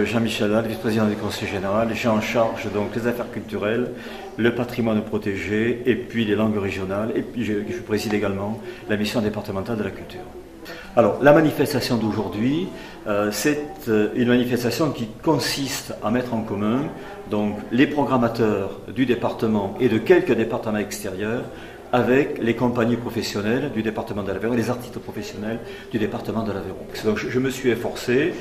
Jean-Michel Dalle, vice-président du Conseil général, j'ai en charge donc les affaires culturelles, le patrimoine protégé et puis les langues régionales, et puis je préside également la mission départementale de la culture. Alors la manifestation d'aujourd'hui, c'est une manifestation qui consiste à mettre en commun donc les programmateurs du département et de quelques départements extérieurs avec les compagnies professionnelles du département de l'Aveyron et les artistes professionnels du département de l'Aveyron. Donc je me suis efforcé,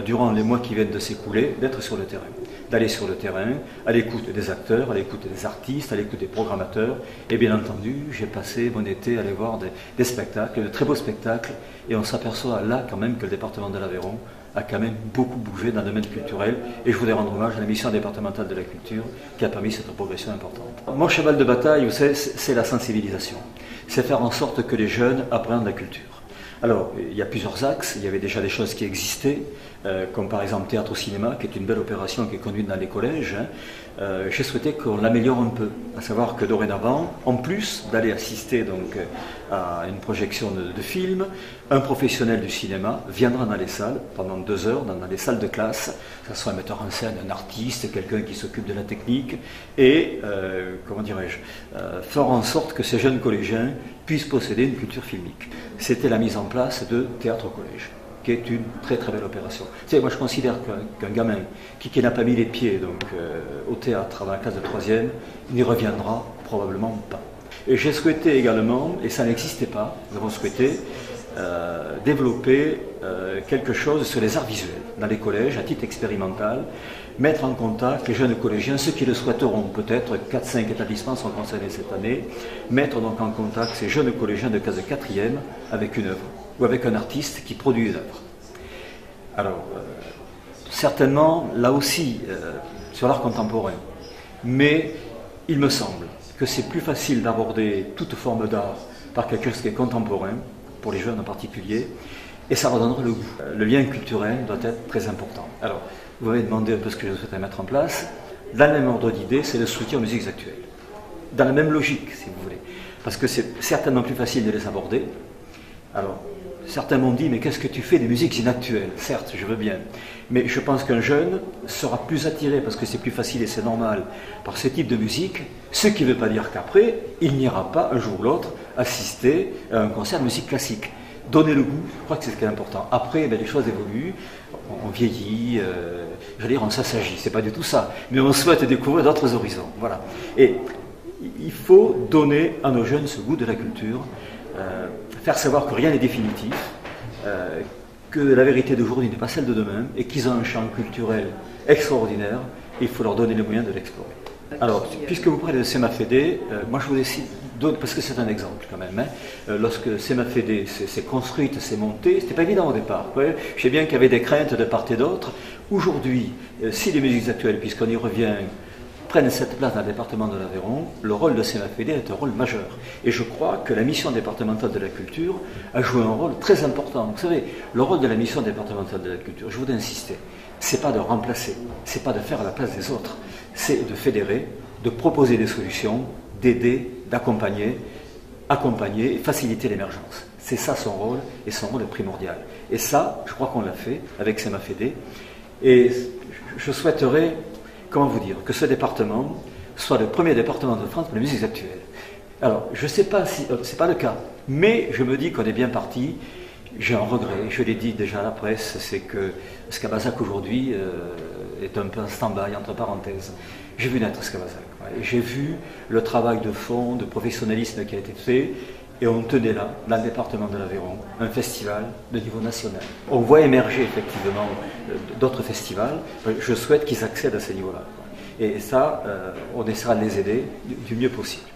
durant les mois qui viennent de s'écouler, d'être sur le terrain, d'aller sur le terrain, à l'écoute des acteurs, à l'écoute des artistes, à l'écoute des programmateurs, et bien entendu, j'ai passé mon été à aller voir des spectacles, de très beaux spectacles, et on s'aperçoit là quand même que le département de l'Aveyron a quand même beaucoup bougé dans le domaine culturel, et je voudrais rendre hommage à la mission départementale de la culture qui a permis cette progression importante. Mon cheval de bataille, vous savez, c'est la sensibilisation. C'est faire en sorte que les jeunes apprennent la culture. Alors, il y a plusieurs axes. Il y avait déjà des choses qui existaient, comme par exemple théâtre au cinéma, qui est une belle opération qui est conduite dans les collèges. J'ai souhaité qu'on l'améliore un peu, à savoir que dorénavant, en plus d'aller assister donc à une projection de film, un professionnel du cinéma viendra dans les salles pendant 2 heures, dans les salles de classe, que ce soit un metteur en scène, un artiste, quelqu'un qui s'occupe de la technique, et, comment dirais-je, faire en sorte que ces jeunes collégiens puissent posséder une culture filmique. C'était la mise en place de Théâtre au collège, qui est une très très belle opération. Tu sais, moi je considère qu'un gamin qui n'a pas mis les pieds donc, au théâtre dans la classe de 3e, n'y reviendra probablement pas. Et j'ai souhaité également, et ça n'existait pas, nous avons souhaité développer quelque chose sur les arts visuels dans les collèges à titre expérimental, mettre en contact les jeunes collégiens, ceux qui le souhaiteront, peut-être 4-5 établissements sont concernés cette année, mettre donc en contact ces jeunes collégiens de classe de 4e avec une œuvre ou avec un artiste qui produit une œuvre. Alors, certainement, là aussi, sur l'art contemporain, mais il me semble que c'est plus facile d'aborder toute forme d'art par quelque chose qui est contemporain, pour les jeunes en particulier, et ça redonnera le goût. Le lien culturel doit être très important. Alors, vous m'avez demandé un peu ce que je souhaitais mettre en place. Dans le même ordre d'idée, c'est le soutien aux musiques actuelles. Dans la même logique, si vous voulez. Parce que c'est certainement plus facile de les aborder. Alors, certains m'ont dit, mais qu'est-ce que tu fais des musiques inactuelles? Certes, je veux bien. Mais je pense qu'un jeune sera plus attiré, parce que c'est plus facile et c'est normal, par ce type de musique, ce qui ne veut pas dire qu'après, il n'ira pas un jour ou l'autre assister à un concert de musique classique. Donner le goût, je crois que c'est ce qui est important. Après, les choses évoluent, on vieillit, j'allais dire on s'assagit, c'est pas du tout ça, mais on souhaite découvrir d'autres horizons. Voilà. Et il faut donner à nos jeunes ce goût de la culture, faire savoir que rien n'est définitif, que la vérité d'aujourd'hui n'est pas celle de demain, et qu'ils ont un champ culturel extraordinaire, et il faut leur donner les moyens de l'explorer. Alors, puisque vous parlez de CEMA-FEDE, moi je vous décide, parce que c'est un exemple quand même, lorsque CEMA-FEDE s'est construite, s'est montée, c'était pas évident au départ. Je sais bien qu'il y avait des craintes de part et d'autre. Aujourd'hui, si les musiques actuelles, puisqu'on y revient, prennent cette place dans le département de l'Aveyron, le rôle de CEMA-FEDE est un rôle majeur. Et je crois que la mission départementale de la culture a joué un rôle très important. Vous savez, le rôle de la mission départementale de la culture, je voudrais insister, c'est pas de remplacer, c'est pas de faire à la place des autres, c'est de fédérer, de proposer des solutions, d'aider, d'accompagner, accompagner et faciliter l'émergence. C'est ça son rôle, et son rôle est primordial. Et ça, je crois qu'on l'a fait avec CEMA-FEDE. Et je souhaiterais, comment vous dire, que ce département soit le premier département de France pour les musiques actuelles. Alors, je ne sais pas si, c'est pas le cas, mais je me dis qu'on est bien parti. J'ai un regret, je l'ai dit déjà à la presse, c'est que Skabazac aujourd'hui est un peu en stand-by, entre parenthèses. J'ai vu naître Skabazac, j'ai vu le travail de fond, de professionnalisme qui a été fait, et on tenait là, dans le département de l'Aveyron, un festival de niveau national. On voit émerger effectivement d'autres festivals, je souhaite qu'ils accèdent à ces niveaux-là. Et ça, on essaiera de les aider du mieux possible.